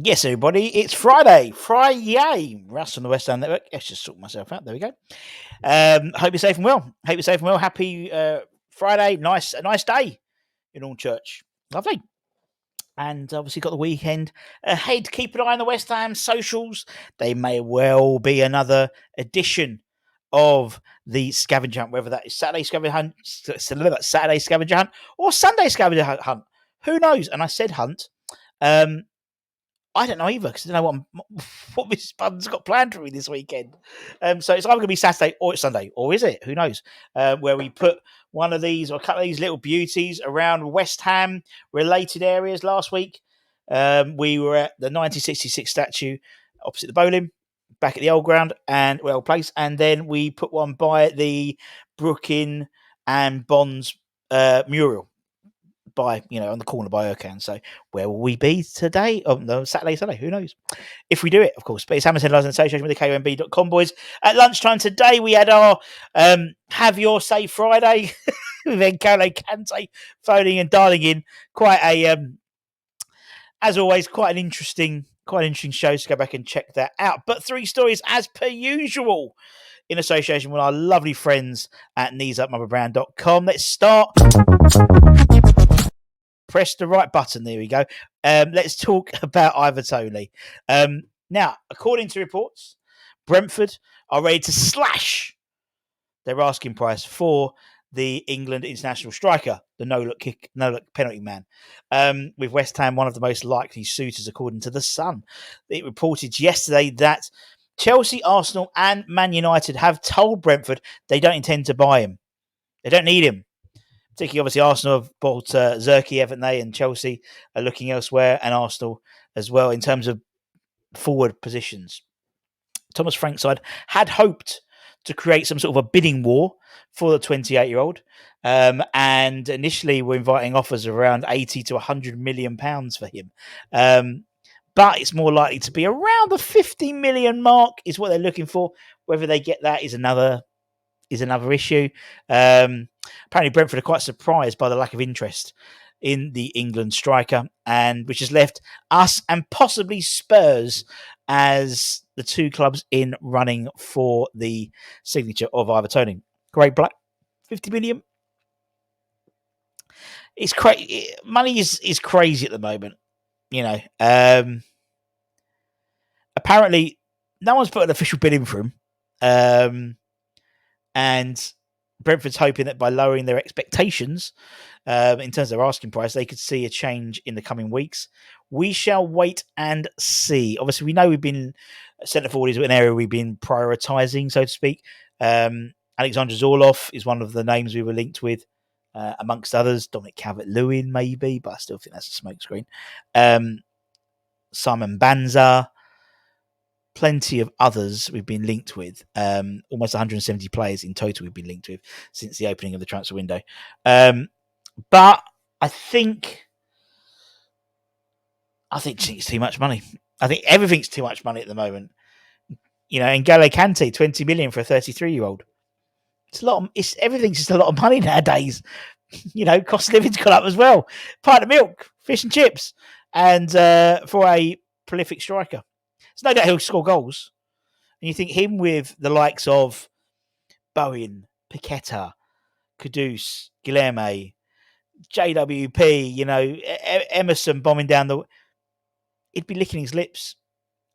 Yes, everybody, it's Friday. Friday. Russ on the West Ham Network. Let's just sort myself out. There we go. Hope you're safe and well. Happy Friday. A nice day in all church. Lovely. And obviously got the weekend ahead. Keep an eye on the West Ham socials. They may well be another edition of the scavenger hunt, whether that is Saturday scavenger hunt or Sunday scavenger hunt. Who knows? And I said hunt. I don't know either because I don't know what Mrs. Bunn's got planned for me this weekend. So it's either going to be Saturday or it's Sunday, or is it? Who knows? Where we put one of these or a couple of these little beauties around West Ham related areas last week. We were at the 1966 statue opposite the bowling, back at the old ground and old place, and then we put one by the Brooklyn and Bonds mural. On the corner by Urcan. So where will we be today? Oh, no, Saturday, Sunday. Who knows? If we do it, of course. But it's Hamilton Lies in association with the KOMB.com boys. At lunchtime today, we had our Have Your Say Friday with N'Golo Kante phoning and dialing in. Quite a, as always, quite an interesting show. So go back and check that out. But 3 stories as per usual in association with our lovely friends at kneesupmotherbrand.com. Let's start. Press the right button. There we go. Let's talk about Ivan Toney. Now, according to reports, Brentford are ready to slash their asking price for the England international striker, the no-look penalty man. With West Ham, one of the most likely suitors, according to The Sun. It reported yesterday that Chelsea, Arsenal, and Man United have told Brentford they don't intend to buy him. They don't need him. Particularly, obviously, Arsenal have bought Zerkey, haven't they? And Chelsea are looking elsewhere, and Arsenal as well in terms of forward positions. Thomas Frank's side had hoped to create some sort of a bidding war for the 28-year-old, and initially were inviting offers of around 80 to 100 million pounds for him. But it's more likely to be around the 50 million mark is what they're looking for. Whether they get that is another issue. Apparently Brentford are quite surprised by the lack of interest in the England striker, and which has left us and possibly Spurs as the 2 clubs in running for the signature of Ivan Toney. Great black, 50 million. It's crazy. Money is crazy at the moment. Apparently no one's put an official bid in for him. And Brentford's hoping that by lowering their expectations in terms of their asking price, they could see a change in the coming weeks. We shall wait and see. Obviously, we know we've been centre forward is an area we've been prioritising, so to speak. Alexander Zorloff is one of the names we were linked with, amongst others. Dominic Calvert-Lewin, maybe, but I still think that's a smokescreen. Simon Banza. Plenty of others we've been linked with. Almost 170 players in total we've been linked with since the opening of the transfer window. But I think it's too much money. I think everything's too much money at the moment. N'Golo Kante, 20 million for a 33-year-old. It's a lot. Everything's just a lot of money nowadays. Cost of living's gone up as well. Pint of milk, fish and chips, and for a prolific striker. There's no doubt he'll score goals. And you think him with the likes of Bowen, Paqueta, Kudus, Guilherme, JWP, Emerson bombing down he'd be licking his lips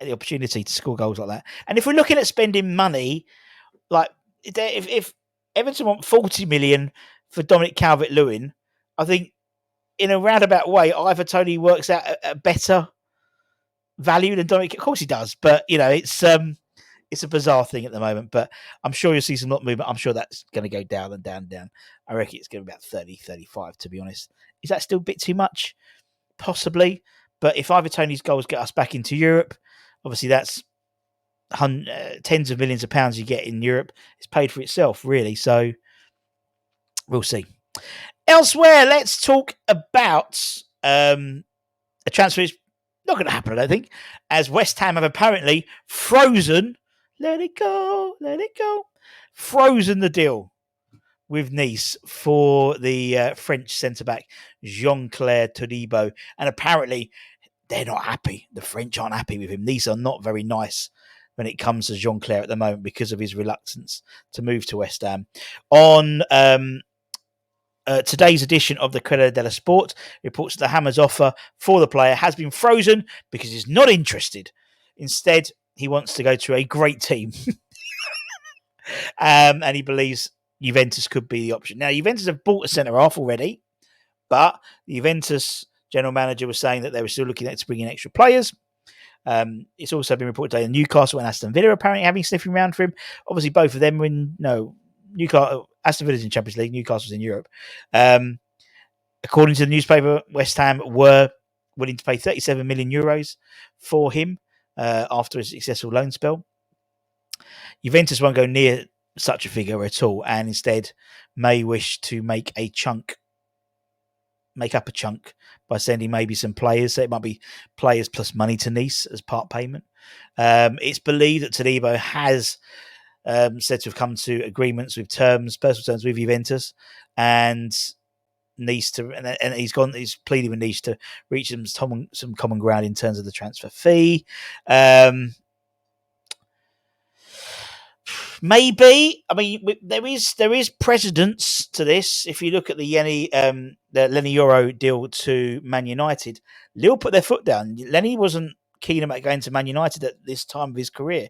at the opportunity to score goals like that. And if we're looking at spending money, like if Everton want 40 million for Dominic Calvert-Lewin, I think in a roundabout way, Ivan Toney works out a better value than Dominic. Of course he does, but it's a bizarre thing at the moment. But I'm sure you'll see some lot movement. I'm sure that's going to go down and down and down. I reckon it's going to be about 30, 35, to be honest. Is that still a bit too much? Possibly. But if Ivan Toney's goals get us back into Europe, obviously that's tens of millions of pounds you get in Europe. It's paid for itself, really. So we'll see. Elsewhere, let's talk about a transfer is not going to happen, I don't think, as West Ham have apparently frozen, let it go, frozen the deal with Nice for the French centre-back Jean-Clair Todibo. And apparently they're not happy. The French aren't happy with him. Nice are not very nice when it comes to Jean-Clair at the moment because of his reluctance to move to West Ham. On today's edition of the Corriere dello Sport reports that the Hammers' offer for the player has been frozen because he's not interested. Instead, he wants to go to a great team. And he believes Juventus could be the option. Now, Juventus have bought a centre-half already, but the Juventus general manager was saying that they were still looking at to bring in extra players. It's also been reported today that Newcastle and Aston Villa are apparently having sniffing around for him. Obviously, both of them were Newcastle, Aston Villa's in Champions League, Newcastle's in Europe. According to the newspaper, West Ham were willing to pay 37 million euros for him after a successful loan spell. Juventus won't go near such a figure at all, and instead may wish to make up a chunk by sending maybe some players. So it might be players plus money to Nice as part payment. It's believed that Todibo has said to have come to agreements with personal terms with Juventus, and Nice and he's pleading with Nice to reach some common ground in terms of the transfer fee. Maybe. I mean, there is precedence to this. If you look at the Lenny Euro deal to Man United, Lille put their foot down. Lenny wasn't keen about going to Man United at this time of his career,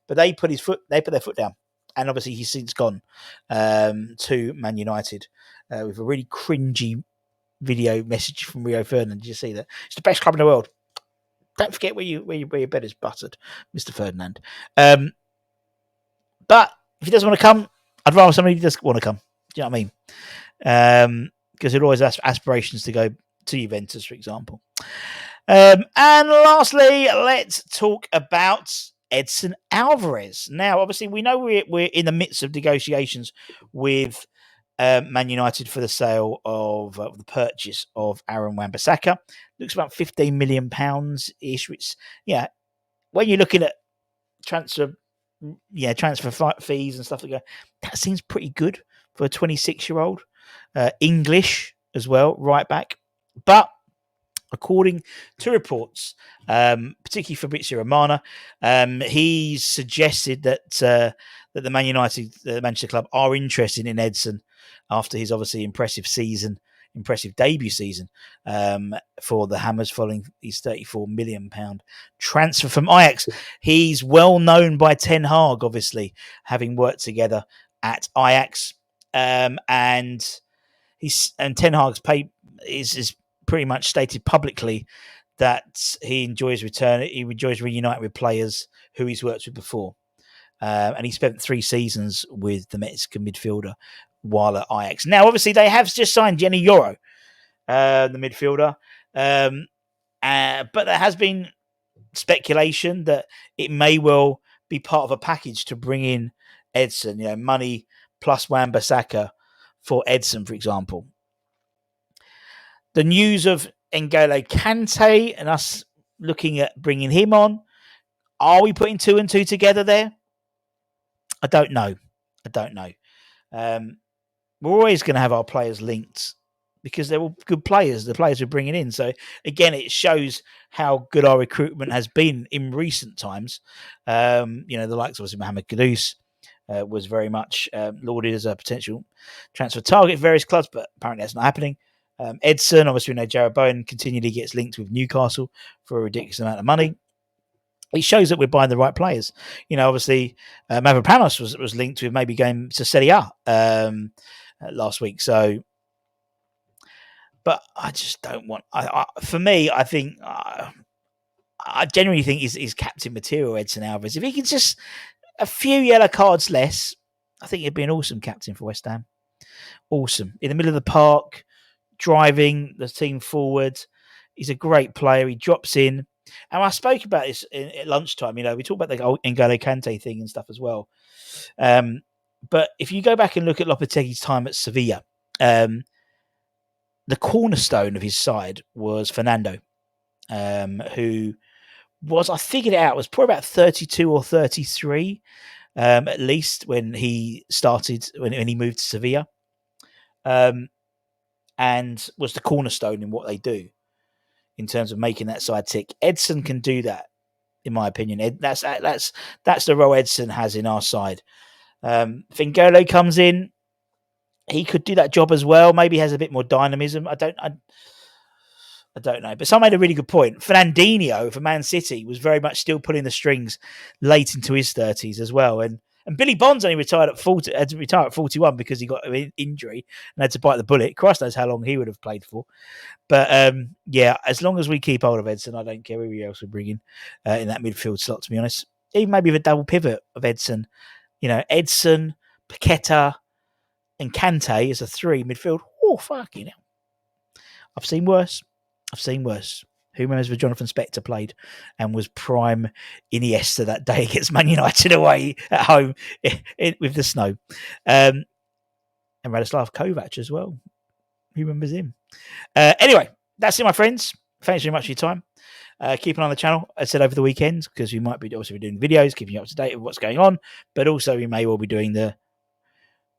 but they put their foot down, and obviously he's since gone to Man United with a really cringy video message from Rio Ferdinand. Did you see that? It's the best club in the world. Don't forget where your bed is buttered, Mr. Ferdinand. But if he doesn't want to come, I'd rather somebody who does want to come. Do you know what I mean? Because there always aspirations to go to Juventus, for example. And lastly, let's talk about Edson Alvarez. Now, obviously, we know we're in the midst of negotiations with Man United for the sale of the purchase of Aaron Wan-Bissaka. Looks about £15 million-ish, which, when you're looking at transfer fees and stuff like that, that seems pretty good for a 26-year-old. English as well, right back. But according to reports, particularly Fabrizio Romano, he's suggested that the Manchester club are interested in Edson after his obviously impressive debut season for the Hammers following his £34 million transfer from Ajax. He's well known by Ten Hag, obviously, having worked together at Ajax. And Ten Hag's is pretty much stated publicly that he enjoys reuniting with players who he's worked with before. And he spent 3 seasons with the Mexican midfielder while at Ajax. Now, obviously, they have just signed Jenny Euro, the midfielder. But there has been speculation that it may well be part of a package to bring in Edson, money plus Wan-Bissaka for Edson, for example. The news of N'Golo Kante and us looking at bringing him on, are we putting 2 and 2 together there? I don't know. We're always going to have our players linked because they're all good players, the players we're bringing in. So, again, it shows how good our recruitment has been in recent times. The likes of Mohamed Kudus was very much lauded as a potential transfer target for various clubs, but apparently that's not happening. Edson, obviously, we know Jarrod Bowen continually gets linked with Newcastle for a ridiculous amount of money. It shows that we're buying the right players. Obviously, Mavropanos was linked with maybe going to Serie A last week. So, but I just don't want. For me, I think I genuinely think he's captain material, Edson Alvarez. If he can just a few yellow cards less, I think he'd be an awesome captain for West Ham. Awesome in the middle of the park, driving the team forward. He's a great player. He drops in. And I spoke about this at lunchtime. We talked about the N'Golo Kante thing and stuff as well. But if you go back and look at Lopetegui's time at Sevilla, the cornerstone of his side was Fernando, who was, I figured it out, was probably about 32 or 33, at least when he started, when he moved to Sevilla, and was the cornerstone in what they do in terms of making that side tick. Edson can do that, in my opinion. That's the role Edson has in our side. Fingolo comes in. He could do that job as well. Maybe has a bit more dynamism. I don't know. But someone made a really good point. Fernandinho for Man City was very much still pulling the strings late into his 30s as well. And Billy Bonds only retired at 40, had to retire at 41 because he got an injury and had to bite the bullet. Christ knows how long he would have played for. But yeah, as long as we keep hold of Edson, I don't care who else we bring in that midfield slot, to be honest. Even maybe with a double pivot of Edson. Edson, Paqueta, and Kante as a 3 midfield. Oh, fucking hell. I've seen worse. Who remembers when Jonathan Spector played and was prime Iniesta that day against Man United away at home with the snow? And Radoslav Kovac as well. Who remembers him? Anyway, that's it, my friends. Thanks very much for your time. Keep an eye on the channel, as I said, over the weekends, because we might be also doing videos, keeping you up to date with what's going on, but also we may well be doing the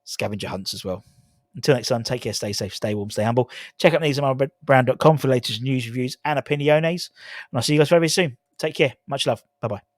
scavenger hunts as well. Until next time, take care, stay safe, stay warm, stay humble. Check out neesambrand.com for latest news, reviews, and opiniones. And I'll see you guys very, very soon. Take care. Much love. Bye-bye.